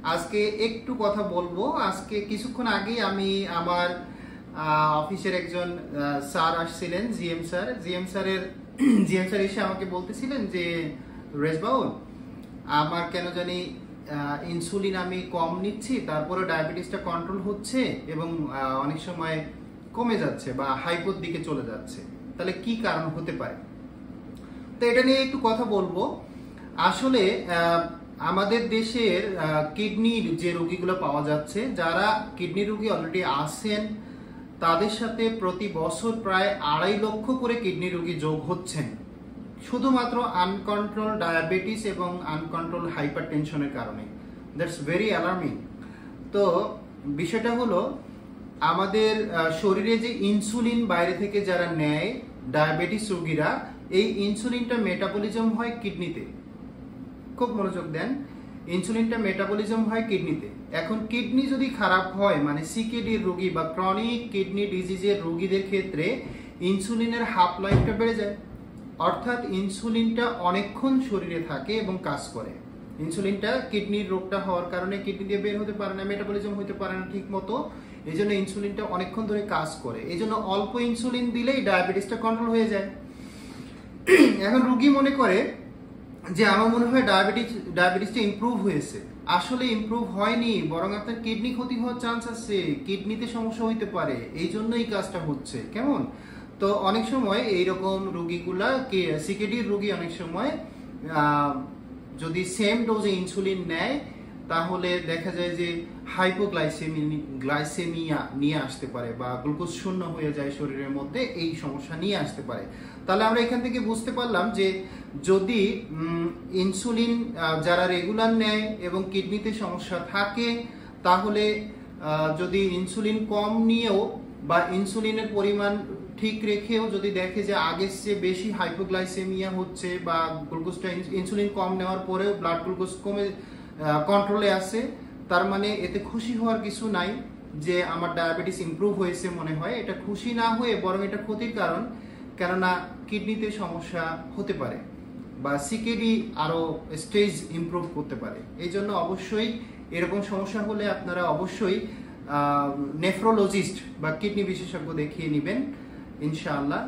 আজকে একটু কথা বলবো। আজকে কিছুক্ষণ আগেই আমি আমার অফিসের একজন স্যার আসছিলেন, জিএম স্যার। জিএম স্যার এসে আমাকে বলতেছিলেন যে রেজবাউল, আমার কেন জানি ইনসুলিন আমি কম নিচ্ছি, তারপরে ডায়াবেটিসটা কন্ট্রোল হচ্ছে এবং অনেক সময় কমে যাচ্ছে বা হাইপোর দিকে চলে যাচ্ছে। তাহলে কি কারণ হতে পারে? তো এটা নিয়ে একটু কথা বলবো। আসলে আমাদের দেশের কিডনির যে রোগীগুলো পাওয়া যাচ্ছে, যারা কিডনি রোগী অলরেডি আছেন, তাদের সাথে প্রতি বছর প্রায় 2.5 লক্ষ করে কিডনি রোগী যোগ হচ্ছেন শুধুমাত্র আনকন্ট্রোল ডায়াবেটিস এবং আনকন্ট্রোল হাইপার টেনশনের কারণে। That's very alarming. তো বিষয়টা হলো, আমাদের শরীরে যে ইনসুলিন বাইরে থেকে যারা নেয় ডায়াবেটিস রোগীরা, এই ইনসুলিনটা মেটাবলিজম হয় কিডনিতে। খুব মনোযোগ দেন, ইনসুলিনটা মেটাবলিজম হয় কিডনিতে। এখন কিডনি যদি খারাপ হয়, মানে সিকেডির রোগী বা ক্রনিক কিডনি ডিজিজের রোগীদের ক্ষেত্রে ইনসুলিনের হাফ লাইফটা বেড়ে যায়, অর্থাৎ ইনসুলিনটা অনেকক্ষণ শরীরে থাকে এবং কাজ করে। ইনসুলিনটা কিডনির রোগটা হওয়ার কারণে কিডনি দিয়ে বের হতে পারে না, মেটাবলিজম হতে পারে না ঠিক মতো, এই জন্য ইনসুলিনটা অনেকক্ষণ ধরে কাজ করে। এই জন্য অল্প ইনসুলিন দিলেই ডায়াবেটিসটা কন্ট্রোল হয়ে যায়। এখন রোগী মনে করে যে আমার মনে হয় ডায়াবেটিসটা ইমপ্রুভ হয়েছে। আসলে ইমপ্রুভ হয়নি, বরং আপনার কিডনি ক্ষতি হওয়ার চান্স আছে, কিডনিতে সমস্যা হইতে পারে, এই জন্য এই কাজটা হচ্ছে। কেমন? তো অনেক সময় এইরকম রোগীগুলা সিকেডির রোগী অনেক সময় যদি সেম ডোজে ইনসুলিন নেয়, তাহলে দেখা যায় যে গ্লাইসেমিয়া নিয়ে আসতে পারে বা গ্লুকোজ শূন্য হয়ে যায় শরীরের মধ্যে, এই সমস্যা নিয়ে আসতে পারে। তাহলে আমরা এখান থেকে বুঝতে পারলাম যে যদি ইনসুলিন যারা রেগুলার নেয় এবং কিডনিতে সমস্যা থাকে, তাহলে যদি ইনসুলিন কম নিয়েও বা ইনসুলিনের পরিমাণ ঠিক রেখেও যদি দেখে যে আগের চেয়ে বেশি হাইপোগ্লাইসেমিয়া হচ্ছে বা গ্লুকোজটা ইনসুলিন কম নেওয়ার পরেও ব্লাড গ্লুকোজ কমে কন্ট্রোলে আছে, তার মানে এতে খুশি হওয়ার কিছু নাই যে আমার ডায়াবেটিস ইমপ্রুভ হয়েছে। মনে হয় এটা খুশি না হয়ে বরং এটা ক্ষতির কারণ, কেননা কিডনিতে সমস্যা হতে পারে বা সিকেডি আরো স্টেজ ইমপ্রুভ করতে পারে। এই জন্য অবশ্যই এরকম সমস্যা হলে আপনারা অবশ্যই নেফ্রোলজিস্ট বা কিডনি বিশেষজ্ঞ দেখিয়ে নেবেন ইনশাআল্লাহ।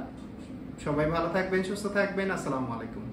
সবাই ভালো থাকবেন, সুস্থ থাকবেন। আসসালামু আলাইকুম।